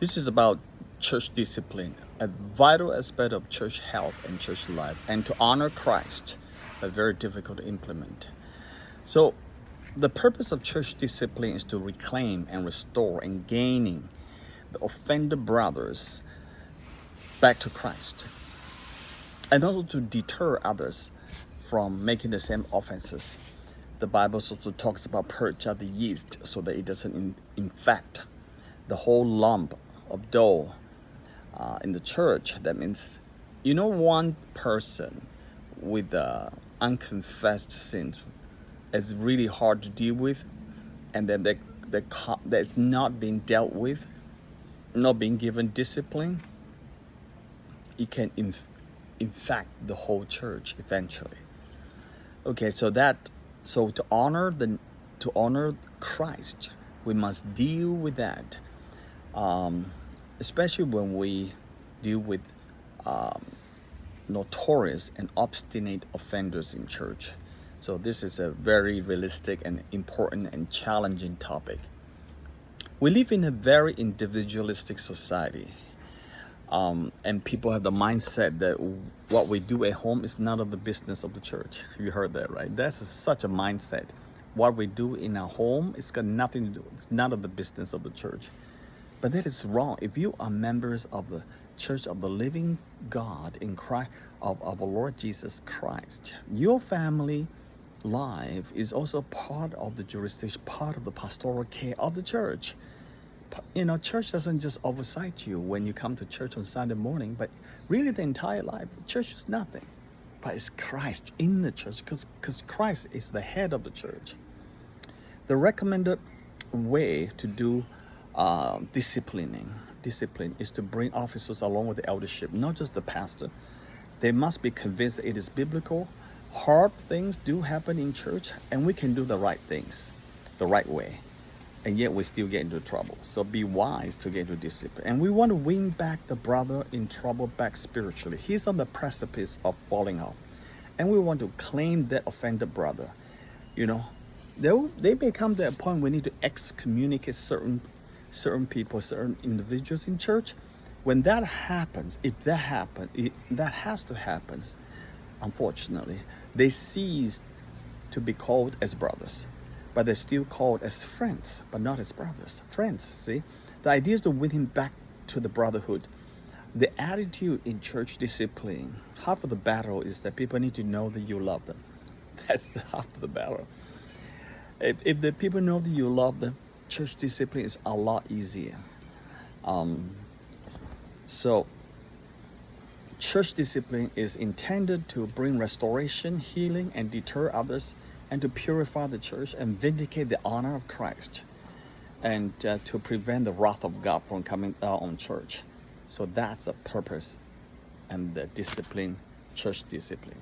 This is about church discipline, a vital aspect of church health and church life, and to honor Christ, but very difficult to implement. So, the purpose of church discipline is to reclaim and restore and gaining the offended brothers back to Christ, and also to deter others from making the same offenses. The Bible also talks about purge out the yeast so that it doesn't infect the whole lump of dough in the church. That means, one person with unconfessed sins is really hard to deal with, and then that's not being dealt with, not being given discipline. It can infect the whole church eventually. Okay, so to honor Christ, we must deal with that, especially when we deal with notorious and obstinate offenders in church. So this is a very realistic and important and challenging topic. We live in a very individualistic society, and people have the mindset that what we do at home is none of the business of the church. You heard that, right? That's such a mindset. What we do in our home, it's got nothing to do. It's none of the business of the church. But that is wrong. If you are members of the Church of the Living God in Christ, of our Lord Jesus Christ, your family life is also part of the jurisdiction, part of the pastoral care of the church. Church doesn't just oversight you when you come to church on Sunday morning, but really the entire life. Church is nothing, but it's Christ in the church, because Christ is the head of the church. The recommended way to do discipline is to bring officers along with the eldership, not just the pastor. They must be convinced that it is biblical. Hard things do happen in church, and we can do the right things the right way, and yet we still get into trouble. So be wise to get into discipline. And we want to win back the brother in trouble back spiritually. He's on the precipice of falling off, and we want to claim that offended brother. They may come to a point we need to excommunicate certain people, certain individuals in church. When that happens, that has to happen. Unfortunately, they cease to be called as brothers, but they're still called as friends, but not as brothers. Friends, see? The idea is to win him back to the brotherhood. The attitude in church discipline, half of the battle is that people need to know that you love them. That's half of the battle. If the people know that you love them, church discipline is a lot easier. So church discipline is intended to bring restoration, healing, and deter others, and to purify the church and vindicate the honor of Christ, and to prevent the wrath of God from coming down on church. So that's the purpose and the discipline, church discipline.